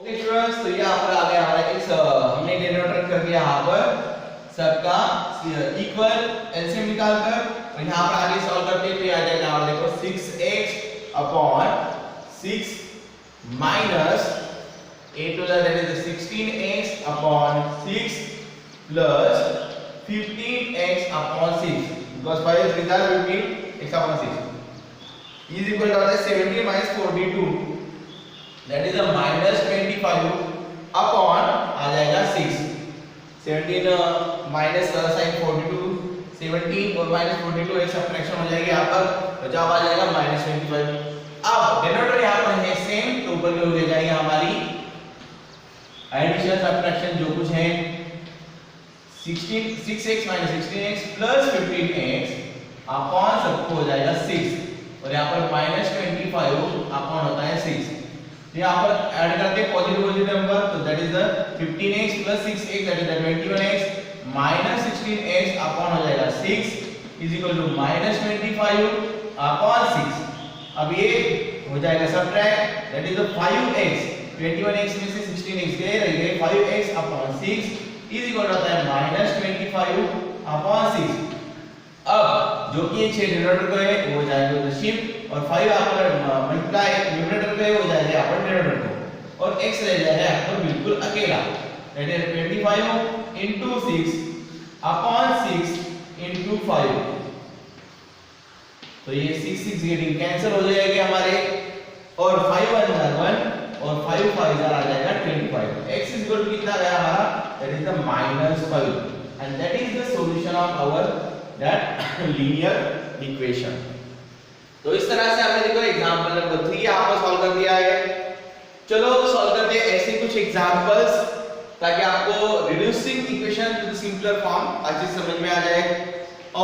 Okay students, तो यहाँ पर आ गया हमारा x, हमने डिनोमिनेटर कर दिया यहाँ पर सबका इक्वल एलसीएम निकालकर, और यहाँ पर आगे सॉल्व करते हैं तो आ जाएगा हमारा देखो 6x upon 6 minus a to the that is 16x upon 6 plus 15x upon 6 because 5 is result will be x upon 6 is equal to 17 minus 42 that is a minus 25 upon आ जाएगा 6 17 माइनस साइन 42 17 और minus 42 एक subtraction हो जाएगी यहाँ पर, तो जवाब आ जाएगा माइनस 25। अब डिनोमिनेटर यहाँ पर है सेम, तो ऊपर की ओर ले जाएंगे हमारी एडिशन सबट्रैक्शन जो कुछ है 6x minus 16x plus 15x upon सबको हो जाएगा 6 और यहाँ पर माइनस 25 अपॉन होता है 6। तो यहाँ पर ऐड करते हैं पॉजिटिव नंबर, तो that is the 15x plus 6x that is the 21x minus 16x upon हो जाएगा 6 is equal to minus 25 upon 6। अब ये हो जाएगा subtract that is the 5x 21x में से 16x गए रह गए 5x अपॉन 6 इज इक्वल होता है माइनस 25 अपॉन 6। अब जो कि ये 6 डिनोमिनेटर को है वो हो जाएगा उधर शिफ्ट और 5 आपका मल्टीप्लाई न्यूमरेटर पे हो जाएगा यहाँ पर डिनोमिनेटर को और x रह जाएगा यहाँ पर बिल्कुल अकेला that is 25 into 6 upon 6 into 5। तो ये 6 6 गेटिंग कैंसिल हो जाएंगे हमारे और 5 1 1 और 5 5 आ जाएगा 25। x इज इक्वल टू कितना गया हमारा that is the -5 and that is the solution of our that linear equation. तो इस तरह से हमने देखो एग्जांपल नंबर 3 यहाँ पर सॉल्व कर दिया है। चलो सॉल्व करते हैं ऐसे कुछ एग्जांपल्स ताकि आपको reducing equation two the simpler form अच्छे से समझ में आ जाए।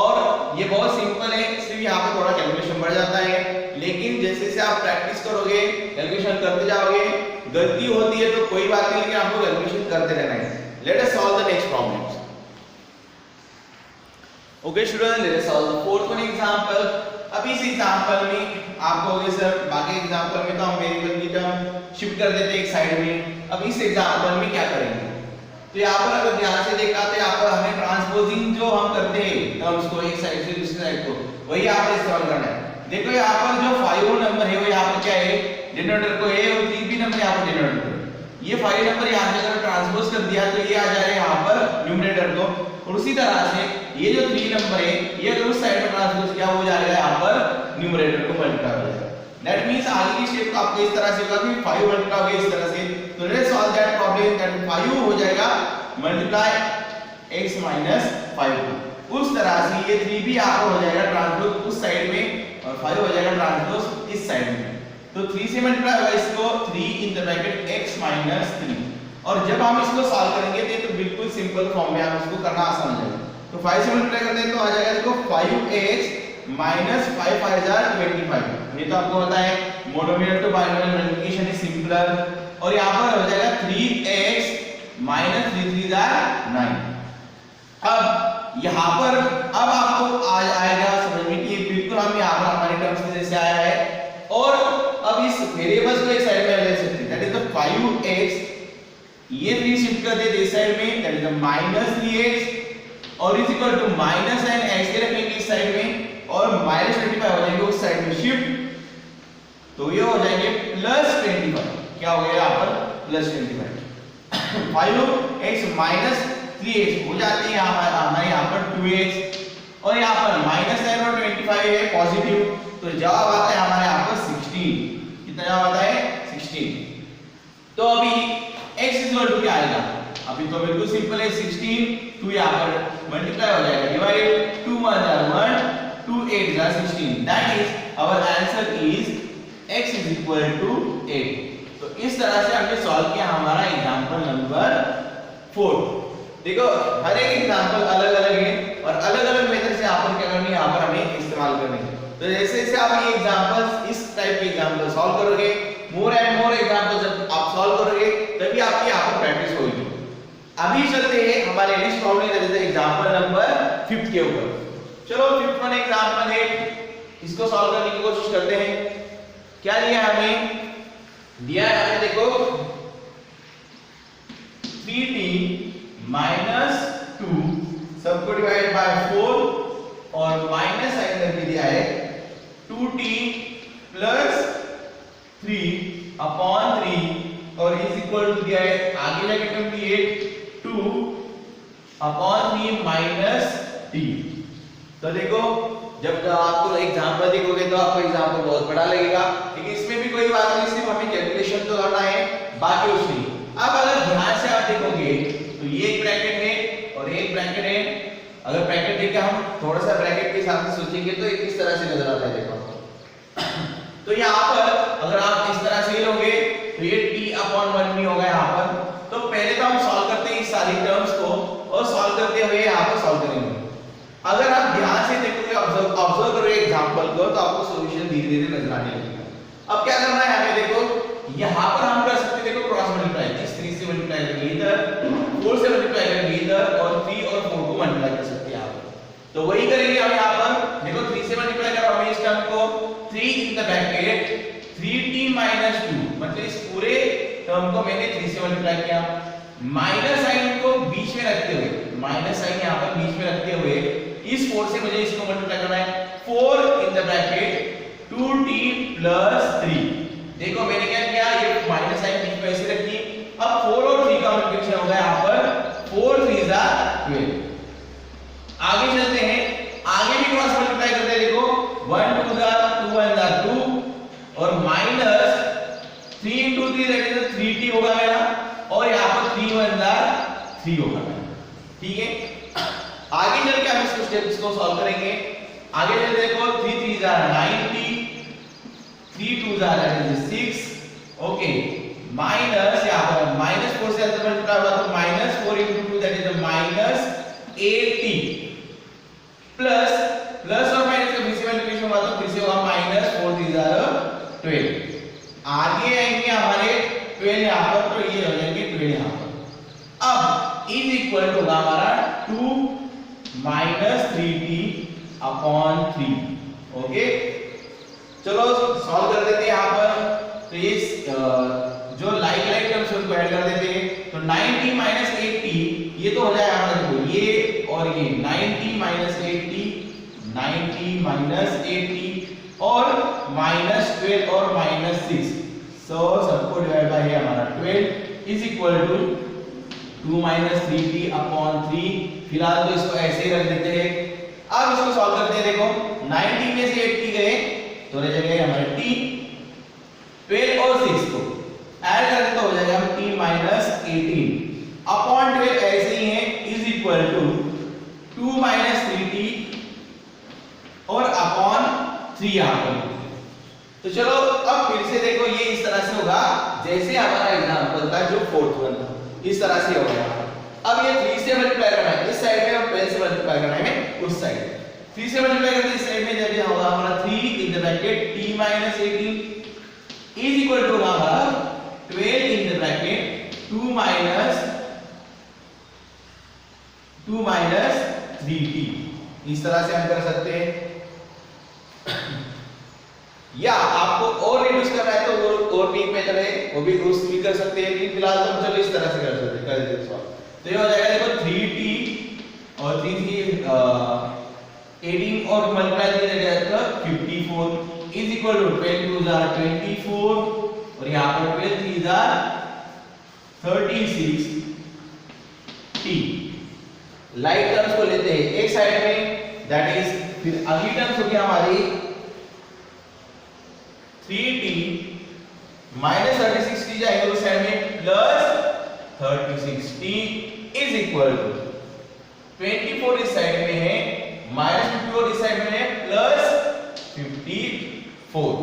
और ये बहुत सिंपल है, सिर्फ यहाँ पे थोड़ा कैलकुलेशन बढ़ जाता है, लेकिन जैसे जैसे आप प्रैक्टिस करोगे कैलकुलेशन करते जाओगे, गलती होती है तो कोई बात नहीं, लेकिन आपको कैलकुलेशन करते रहना है। Let us solve the next problems. Okay student, let us solve the fourth one example. अब इस एग्जांपल में आपको होगे सर बाकी एग्जांपल में तो हम वेरिएबल की टर्म शिफ्ट कर देते हैं एक साइड में, अब इस एग्जांपल में क्या करेंगे? तो यहाँ पर अगर ध्यान से देखा तो यहाँ पर हमें ट्रांसपोजिंग जो हम करते हैं टर्म्स को एक साइड से दूसरी साइड को, वही यहाँ पर इस्तेमाल करना है। देखो यहाँ पर जो 5 नंबर है वो यहाँ पर क्या है, डिनोमिनेटर को है, और 3 भी नंबर यहाँ पर डिनोमिनेटर। ये 5 नंबर यहाँ से अगर ट्रांसपोज कर दिया तो ये आ जाएगा यहाँ पर न्यूमरेटर को, और उसी तरह से ये जो 3 नंबर है ये अगर उस साइड में ट्रांसपोज किया हो जाएगा यहाँ पर न्यूमरेटर को मल्टीप्लाई हो जाएगा। दैट मींस आगे की स्टेप आपको इस तरह से होगा कि 5 मल्टीप्लाई हो गया इस तरह से, तो let's solve that problem. That 5 हो जाएगा मल्टीप्लाई x माइनस 5, उस तरह से ये 3 भी आपको हो जाएगा ट्रांसपोज उस साइड में और 5 हो जाएगा ट्रांसपोज इस साइड में। तो 3 से मल्टीप्लाई होगा इसको 3 in the bracket x minus 3, और जब हम इसको सॉल्व करेंगे तो बिल्कुल सिंपल फॉर्म में हम इसको करना आसान हो जाएगा। तो 5 से मल्टीप्लाई करते हैं तो आ जाएगा देखो 5x माइनस 5 5 25। ये तो आपको पता है monomial to binomial multiplication is simpler, और यहां पर हो जाएगा 3x माइनस 3 3 9। अब यहां पर अब आपको आएगा समझ में कि बिल्कुल हम यहां पर हमारे टर्म्स में जैसे आया है, और अब इस वेरिएबल्स को एक साइड में ले सकते हैं। दैट इज द 5x, ये 3 शिफ्ट कर देते इस साइड में, that is the minus 3x, और is equal to minus and x के रखेंगे इस साइड में, और माइनस 25 हो जाएंगे उस साइड में शिफ्ट, तो ये हो जाएंगे प्लस 25। क्या हो गया यहाँ पर प्लस 25। 5x माइनस 3x हो जाते हैं हमारे यहाँ पर 2x, और यहाँ पर माइनस है और 25 है पॉजिटिव, तो जवाब आता है हमारे यहाँ पर 16। कितना जवाब आता है 16। तो अभी x इक्वल टू क्या आएगा? अभी तो बिल्कुल सिंपल है, 16 2 यहाँ पर मल्टीप्लाई हो जाएगा, divided 2 1 1 2 8 16। That is our answer is x is equal to 8। तो इस तरह से हमने सॉल्व किया हमारा एग्जांपल नंबर 4। देखो हर एक एग्जांपल अलग अलग है और अलग अलग मेथड से आप क्या करनी है यहाँ पर हमें इस्तेमाल करनी है। तो जैसे जैसे आप ये एग्जांपल्स इस टाइप के एग्जांपल सॉल्व करोगे, मोर एंड मोर एग्जांपल्स जब आप सॉल्व करोगे तभी आपकी यहाँ पर प्रैक्टिस होगी। अभी चलते हैं हमारे next problem, that is example number 5 के ऊपर। चलो 5th वन एग्जांपल है, इसको सॉल्व करने की कोशिश करते हैं। क्या दिया हमें? दिया है हमें देखो 3t माइनस 2 सबको डिवाइड बाय 4 और माइनस साइन करके दिया है 2t प्लस 3 अपॉन 3 और इज इक्वल टू दिया है आगे जाके टर्म दी है 2 अपॉन 3 माइनस t। तो देखो जब आपको एग्जांपल देखोगे तो आपको एग्जांपल बहुत बड़ा लगेगा, लेकिन इसमें भी कोई बात नहीं, सिर्फ हमें कैलकुलेशन तो करना है, बाकी कुछ नहीं। अब अगर ध्यान से आप देखोगे तो ये एक ब्रैकेट है और एक ब्रैकेट है। अगर ब्रैकेट देख के हम थोड़ा सा ब्रैकेट के हिसाब से सोचेंगे तो किस तरह से नजर आता है देखो। तो यहाँ पर अगर आप इस तरह से लोगे तो ये t/1 भी होगा यहाँ पर। तो पहले तो हम सॉल्व करते हैं इस सारी टर्म्स को और सॉल्व करते हुए यहाँ पर सॉल्व करेंगे। अगर आप ध्यान से देखोगे, ऑब्जर्व करोगे एग्जांपल को, तो आपको सॉल्यूशन धीरे-धीरे नजर आने लगेगा। अब क्या करना है हमें, देखो यहाँ पर हम कर सकते हैं, देखो क्रॉस मल्टीप्लाई, इस 3 से मल्टीप्लाई करेंगे इधर, 4 से मल्टीप्लाई करेंगे इधर और 3 और 4 को मल्टीप्लाई कर सकते हैं आप। तो वही करेंगे हम यहाँ पर। देखो 3 से मल्टीप्लाई करो हमें इस टर्म को, 3 in the bracket 3t minus 2, मतलब इस पूरे टर्म को मैंने 3 से मल्टीप्लाई किया। माइनस साइन को बीच में रखते हुए, माइनस साइन यहाँ पर बीच में रखते हुए इस 4 से मुझे इसको मल्टीप्लाई करना है, 4 इन द ब्रैकेट 2t प्लस 3। देखो मैंने क्या किया, ये माइनस साइन बीच में ऐसे रखी। अब 4 और 3 का मल्टीप्लिकेशन होगा यहाँ पर 4 3 12। आगे चलते हैं, आगे भी क्रॉस मल्टीप्लाई करते हैं। देखो 1 2 2 1 2 और minus 3 into 3 that is 3t होगा मेरा, और यहाँ पर 3 1 3 होगा मेरा। ठीक है, आगे चल के हम इसको स्टेप्स को सॉल्व करेंगे। आगे चल देखो 3 3 9t, 3 2 that is 6, okay, minus यहाँ पर माइनस 4 से अंदर मल्टीप्लाई हुआ तो minus 4 into 2 that is minus 8t plus plus और माइनस का बीच में मल्टीप्लिकेशन हुआ तो फिर से होगा माइनस 4 3 12। आगे आएंगे हमारे 12 यहाँ पर, तो ये हो जाएंगे 12 यहाँ पर। अब इज इक्वल टू होगा हमारा 2 माइनस 3t अपॉन 3। ओके, चलो सॉल्व कर देते हैं यहाँ पर। तो ये जो लाइक टर्म्स उनको ऐड कर देते हैं। तो 9t माइनस 8t ये तो हो जाएगा हमारा, देखो ये और ये 9t minus 8t, 9t minus 8t और माइनस 12 और माइनस 6, सो सबको डिवाइड बाय हमारा 12 is equal to 2 minus 3t upon 3। फिलहाल तो इसको ऐसे ही रख देते हैं। अब इसको सॉल्व करते हैं। देखो 9t में से 8t गए तो रह जाएगा हमारे t, 12 और 6 को ऐड कर दे तो हो जाएगा t माइनस 18 अपॉन 12 ऐसे ही है is equal to 2 minus 3t और अपॉन 3 यहाँ पर। तो चलो अब फिर से देखो ये इस तरह से होगा जैसे हमारा एग्जांपल था जो फोर्थ वन था, इस तरह से होगा। अब ये 3 से मल्टीप्लाई करना है इस साइड में और 12 से मल्टीप्लाई करना है उस साइड। 3 से मल्टीप्लाई करते इस साइड में जब होगा हमारा 3 in the bracket t minus 18 is equal to होगा हमारा 12 इन द ब्रैकेट 2 माइनस 3t। इस तरह से हम कर सकते हैं। या आपको और रिड्यूस करना है तो और भी मेथड है, वो भी यूज भी कर सकते हैं, लेकिन फिलहाल तो हम चलो इस तरह से कर सकते हैं, कर देते हैं। तो ये हो जाएगा देखो 3t और 3 की 18 और मल्टीप्लाई किया जाएगा 54 इज इक्वल टू 12 2 24 और यहां पर 12 3 36 t। लाइक टर्म्स को लेते हैं एक साइड में, दैट इज फिर अगली टर्म्स होगी हमारी 3t माइनस 36t जाएगा उस साइड में plus 36t is equal to 24 इस साइड में है माइनस 54 इस साइड में है प्लस 54।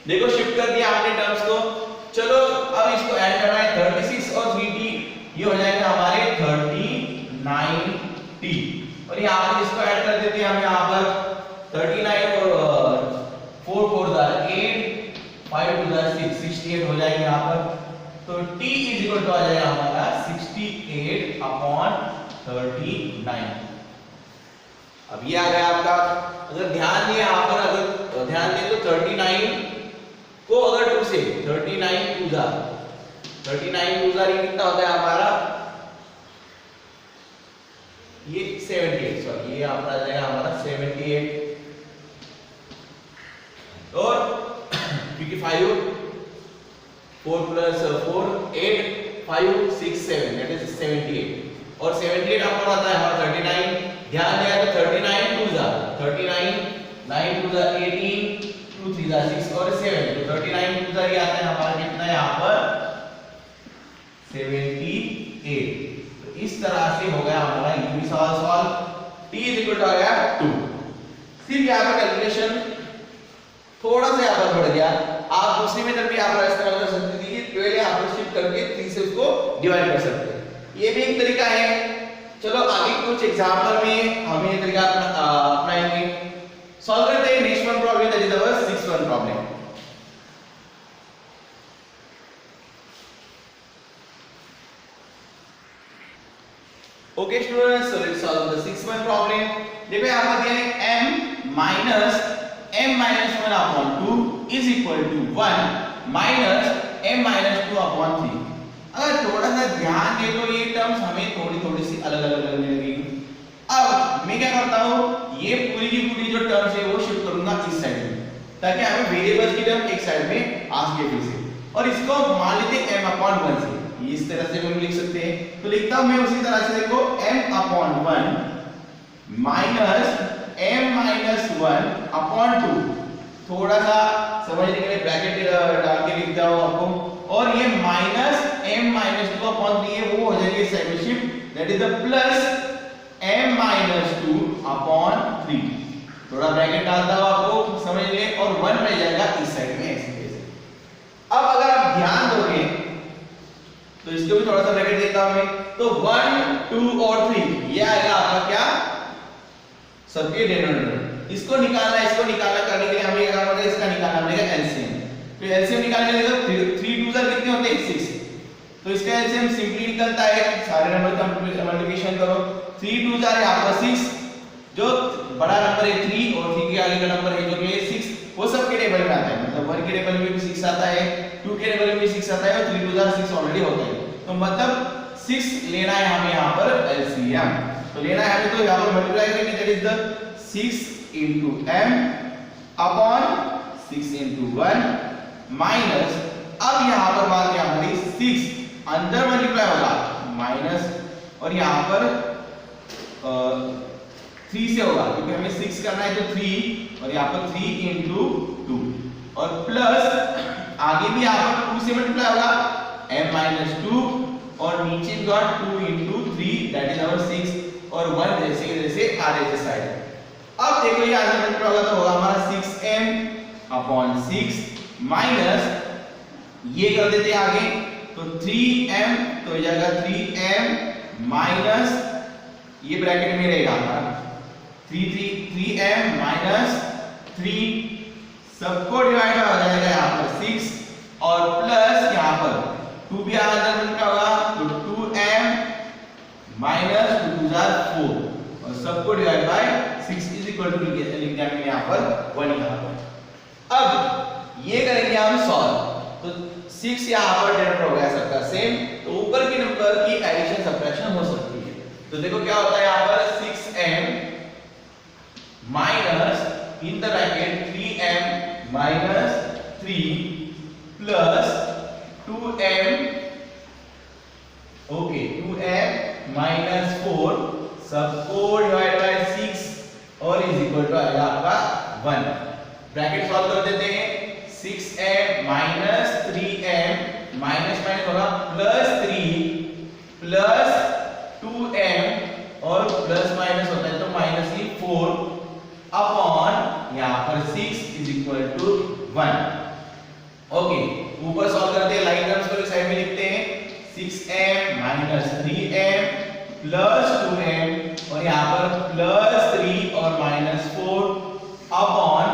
देखो शिफ्ट कर दिया आपने टर्म्स को। चलो अब इसको ऐड करना है 36 और 3t, ये हो जाएगा हमारे 39t और यहां पर इसको ऐड कर देते हैं हम यहां पर 39 और 4 4 8 5 2 6 68 हो जाएगा यहां पर। तो t इज इक्वल टू आ जाएगा हमारा 68 अपॉन 39। अब ये आ गया आपका। अगर ध्यान दें यहां पर, अगर ध्यान दें तो 39 को अगर 2 से 39 2 जा 39 टू जार ये कितना होता है हमारा, ये 78, सॉरी ये आपका आ जाएगा हमारा 78, और क्योंकि 5 4 प्लस 4 8 5 6 7 दैट इज 78, और 78 आपको आता है हमारा 39, ध्यान दिया तो 39 two are 39, 9 two are 18, 2 3 are 6 और 7, तो 39 टू जार ये आता है हमारा कितना है यहाँ पर 78। तो इस तरह से हो गया हमारा ये भी सवाल solve, t is equal to आ गया 2। सिर्फ यहाँ पर कैलकुलेशन थोड़ा सा यहाँ पर बढ़ गया, आप दूसरी मेथड भी यहाँ पर इस्तेमाल कर सकते थे, 12 यहाँ पर शिफ्ट करके 3 से उसको डिवाइड कर सकते हैं, ये भी एक तरीका है। चलो आगे कुछ एग्जांपल में हम ये तरीका अपनाएंगे। सॉल्व करते हैं next one problem, that is our 6th problem. Okay students, so let's solve the 6th problem. देखो यहाँ पर दिया है m minus m minus 1 upon 2 is equal to 1 minus m minus 2 upon 3। अगर थोड़ा सा ध्यान दे तो ये टर्म्स हमें थोड़ी सी अलग अलग लगने लगेगी। अब मैं क्या करता हूँ, ये पूरी की पूरी जो टर्म्स है वो शिफ्ट करूंगा इस साइड में, ताकि हमें वेरिएबल्स की टर्म एक साइड में आ सके फिर से, और इसको मान लेते हैं m upon 1 से, इस तरह से हम लिख सकते हैं। तो लिखता हूं मैं उसी तरह से, देखो m upon 1 minus m minus 1 upon 2, थोड़ा सा समझने के लिए ब्रैकेट डाल के लिखता हूं आपको, और ये माइनस m minus 2 upon 3 है वो हो जाएगी साइड में shift, that is the plus m minus 2 upon 3, थोड़ा ब्रैकेट डालता हूं आपको समझ ले, और 1 रह जाएगा इस साइड में ऐसे ऐसे। अब अगर आप ध्यान दोगे तो इसको भी थोड़ा सा ब्रैकेट देता हूं मैं, तो 1 2 और 3 ये आएगा आपका क्या, सबके डिनोमिनेटर। इसको निकालना करने के लिए हमें क्या करना है, इसका निकालना पड़ेगा एलसीएम। तो एलसीएम निकालने के लिए 3 2 कितने होते हैं 6, तो इसका एलसीएम सिंपली निकलता है, सारे नंबर का मल्टीप्लिकेशन करो, 3 2 यहाँ पर 6, जो बड़ा नंबर है 3 और 3 के आगे का नंबर है जो कि 6, वो सबके टेबल में आता है, मतलब 1 के टेबल में भी 6 आता है, 2 के टेबल में भी 6 आता है, और 3 2 6 ऑलरेडी होता है, तो मतलब 6 लेना है हमें यहाँ पर एलसीएम। तो लेना है हमें, तो यहाँ पर मल्टीप्लाई करेंगे, that is the 6 into m upon 6 into 1 minus, अब यहाँ पर बात है हमारी 6 अंदर मल्टीप्लाई होगा माइनस, और यहाँ पर 3 से होगा क्योंकि हमें 6 करना है, तो 3, और यहाँ पर 3 into 2, और प्लस आगे भी यहाँ पर 2 से मल्टीप्लाई होगा m minus 2, और नीचे का 2 into 3 दैट इज आवर 6, और 1 जैसे जैसे आ रहे थे साइड। अब देखो ये आगे मल्टीप्लाई होगा तो होगा हमारा 6m upon 6 माइनस ये कर देते हैं आगे, तो 3m, तो हो जाएगा 3m माइनस, ये ब्रैकेट में रहेगा हमारा 3m माइनस 3, सबको डिवाइड हो जाएगा यहाँ पर 6, और प्लस यहाँ पर 2 भी अंदर मल्टीप्लाई होगा, तो 2m माइनस 2 2 4, और सबको divide by 6 is equal to लिख दिया मैंने यहाँ पर 1 यहाँ पर। अब ये करेंगे हम सॉल्व, तो 6 यहाँ पर डिनोमिनेटर हो गया सबका सेम, तो ऊपर के नंबर की एडिशन सब्ट्रैक्शन हो सकती है। तो देखो क्या होता है यहाँ पर 6m minus in the bracket 3m minus 3 plus 2m, okay 2m minus 4 सबको डिवाइड बाय 6, और इज इक्वल टू आएगा आपका 1। ब्रैकेट सॉल्व कर देते हैं, 6m minus 3m minus minus होगा प्लस 3 प्लस 2m, और प्लस माइनस होता है तो माइनस ही 4 अपॉन यहाँ पर 6 इज इक्वल टू 1। ओके ऊपर सॉल्व करते हैं, लाइन टर्म्स को इस साइड में लिखते हैं, 6m minus 3m plus 2m, और यहाँ पर प्लस 3 और minus 4 upon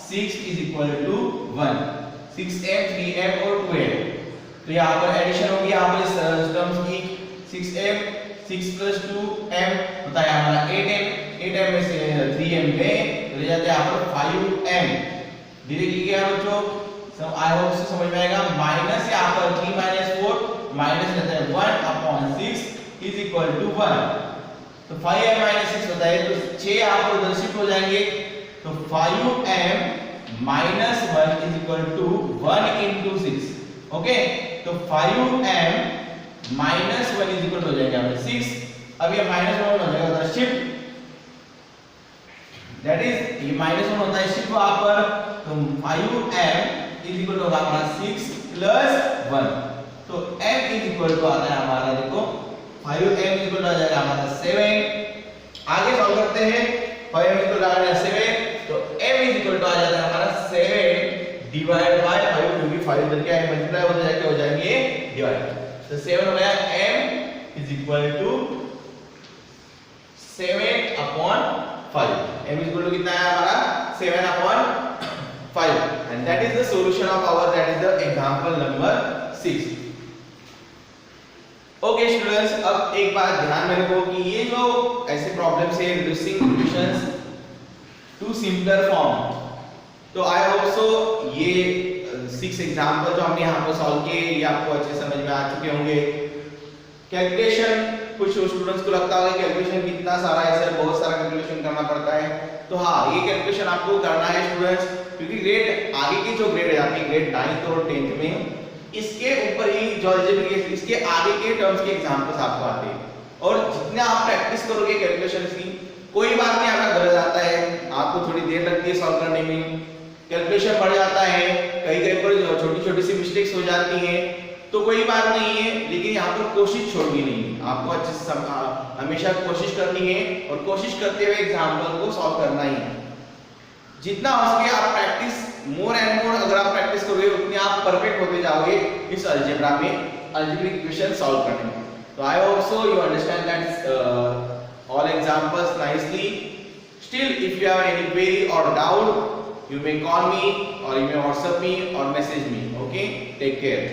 6 is equal to 1। 6m 3m और 2m, तो यहाँ पर एडिशन होगी यहाँ पर इस टर्म्स की, 6m 6 प्लस 2m होता है हमारा 8m में से 3m गए तो ले जाते हैं यहाँ पर 5m, डायरेक्टली क्या बच्चों So I hope so समझ में आएगा। माइनस यहाँ पर 3 - 4 माइनस रहता है 1/6 इज इक्वल टू 1। तो 5m - 6 होता है, तो 6 यहाँ पर उधर शिफ्ट हो जाएंगे, तो 5m - 1 is equal to 1 into 6। Okay, तो 5m - 1 इज इक्वल हो जाएगा 6। अब ये -1 हो जाएगा उधर शिफ्ट, दैट इज ये -1 होता है शिफ्ट वहां पर, तो 5m इज इक्वल होगा हमारा 6 + 1। तो m इज इक्वल टू आता है हमारा, देखो 5m इज इक्वल आ जाएगा हमारा 7। आगे सॉल्व करते हैं, 5m इज इक्वल आ जाएगा 7, तो m इज इक्वल आ जाता है हमारा 7 डिवाइड बाय 5, क्योंकि 5 इधर क्या है मल्टीप्लाई हो जाएगा, हो जाएंगे डिवाइड, तो 7 हो गया। m is equal to 7/5। m is equal to कितना है हमारा 7/5, and that is the solution of our, that is the example number 6। Okay students, अब एक बात ध्यान में रखो कि ये जो ऐसे प्रॉब्लम्स है reducing equations to simpler form, तो आई होप सो ये 6 एग्जांपल जो हमने यहाँ पर सॉल्व किए ये आपको अच्छे समझ में आ चुके होंगे। कैलकुलेशन, कुछ स्टूडेंट्स को लगता होगा कैलकुलेशन कितना सारा है सर, बहुत सारा कैलकुलेशन करना पड़ता है, तो हाँ ये कैलकुलेशन आपको करना है स्टूडेंट्स, क्योंकि ग्रेड आगे की जो ग्रेड है आपकी ग्रेड 9th और 10th में, इसके ऊपर ही जो अलजेब्रिक इसके आगे के टर्म्स के एग्जांपल्स आपको आते हैं, और जितना आप प्रैक्टिस करोगे कैलकुलेशन की, कोई बात नहीं आपका गलत आता है, आपको थोड़ी देर लगती है सॉल्व करने में, कैलकुलेशन बढ़ जाता है, कई पर छोटी-छोटी सी मिस्टेक्स हो जाती हैं, तो कोई बात नहीं है, लेकिन यहाँ पर कोशिश छोड़नी नहीं है, आपको अच्छे से हमेशा कोशिश करनी है, और कोशिश करते हुए एग्जांपल को सॉल्व करना ही है। जितना हो सके आप प्रैक्टिस मोर एंड मोर, अगर आप प्रैक्टिस करोगे उतने आप परफेक्ट होते जाओगे इस अलजेब्रा में, अलजेब्रिक इक्वेशन सॉल्व करने में। तो I hope so you understand that all examples nicely. Still, if you have any query or doubt, you may call me or you may WhatsApp me or message me. Okay, take care.